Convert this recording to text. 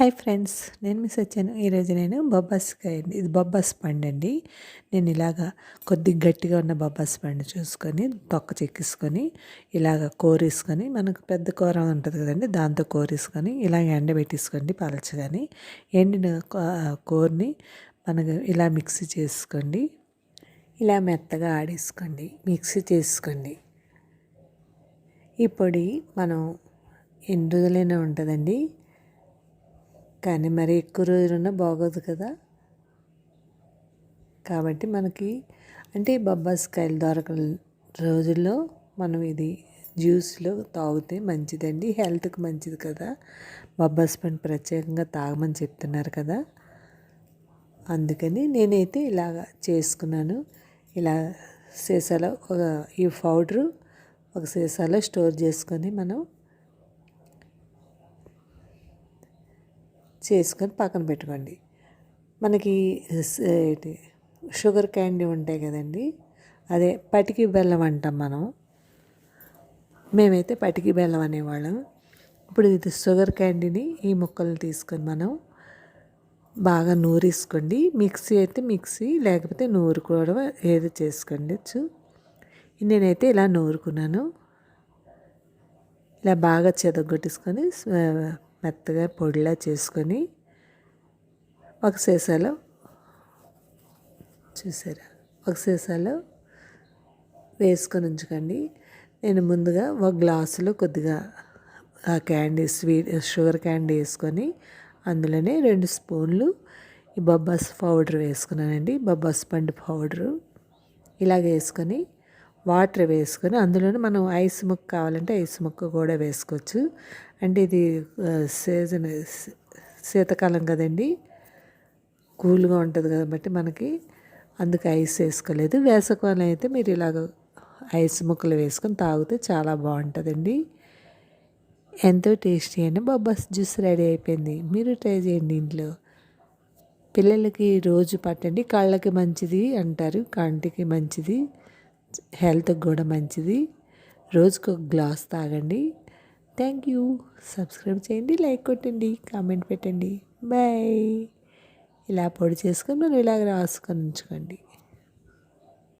Hi friends, నేను miss వచ్చాను. ఈరోజు నేను బొబ్బాస్కాయ అండి, ఇది బొబ్బాస్ పండు అండి. నేను ఇలాగా కొద్దిగా గట్టిగా ఉన్న బొబ్బాస్ పండు చూసుకొని తొక్క చెక్కిసుకొని ఇలాగ కోరేసుకొని, మనకు పెద్ద కూర ఉంటుంది కదండి, దాంతో కోరేసుకొని ఇలాగ ఎండబెట్టేసుకోండి పలచగాని. ఎండిన కూరని మనకు ఇలా మిక్సీ చేసుకోండి, ఇలా మెత్తగా ఆడేసుకోండి, మిక్సీ చేసుకోండి. ఈ పొడి మనం ఎన్ని రోజులైనా ఉంటుందండి, కానీ మరి ఎక్కువ రోజులున్నా బాగోదు కదా. కాబట్టి మనకి అంటే బొబ్బాస్కాయలు దొరకని రోజుల్లో మనం ఇది జ్యూస్లో తాగితే మంచిదండి, హెల్త్కి మంచిది కదా. బొబ్బాస్ పండు ప్రత్యేకంగా తాగమని చెప్తున్నారు కదా, అందుకని నేనైతే ఇలాగ చేసుకున్నాను. ఇలా సీసాలో ఈ పౌడరు ఒక సీసాలో స్టోర్ చేసుకొని మనం చేసుకొని పక్కన పెట్టుకోండి. మనకి షుగర్ క్యాండీ ఉంటాయి కదండి, అదే పటికి బెల్లం అంటాం మనం, మేమైతే పటికి బెల్లం అనేవాళ్ళం. ఇప్పుడు ఇది షుగర్ క్యాండీని ఈ ముక్కలు తీసుకొని మనం బాగా నూరేసుకోండి. మిక్సీ అయితే మిక్సీ, లేకపోతే నూరు కూడా ఏదో చేసుకోండి. నేనైతే ఇలా నూరుకున్నాను. ఇలా బాగా చెదగొట్టేసుకొని మెత్తగా పొడిలా చేసుకొని ఒక సీసాలో చూసారా, ఒక సీసాలో వేసుకొని ఉంచుకోండి. నేను ముందుగా ఒక గ్లాసులో కొద్దిగా ఆ క్యాండీ షుగర్ క్యాండీ వేసుకొని అందులోనే 2 స్పూన్లు ఈ బొబ్బాస్ పౌడర్ వేసుకున్నానండి, బొబ్బాస్ పండు పౌడరు. ఇలాగ వేసుకొని వాటర్ వేసుకొని అందులోనే మనం ఐస్ ముక్క కావాలంటే ఐస్ ముక్క కూడా వేసుకోవచ్చు. అంటే ఇది సీజన్ శీతాకాలం కదండి, కూల్గా ఉంటుంది కాబట్టి మనకి, అందుకు ఐస్ వేసుకోలేదు. వేసవకాలం అయితే మీరు ఇలాగ ఐస్ ముక్కలు వేసుకొని తాగితే చాలా బాగుంటుందండి. ఎంతో టేస్టీ అయిన బొబ్బాస్ జ్యూస్ రెడీ అయిపోయింది. మీరు ట్రై చేయండి ఇంట్లో. పిల్లలకి రోజు పట్టండి, కళ్ళకి మంచిది అంటారు, కంటికి మంచిది, హెల్త్కి కూడా మంచిది. రోజుకు ఒక గ్లాస్ తాగండి. Thank you. సబ్స్క్రైబ్ చేయండి, లైక్ కొట్టండి, కామెంట్ పెట్టండి. బాయ్. ఇలా పొడి చేసుకొని మనం ఇలాగ రాసుకొని ఉంచుకోండి.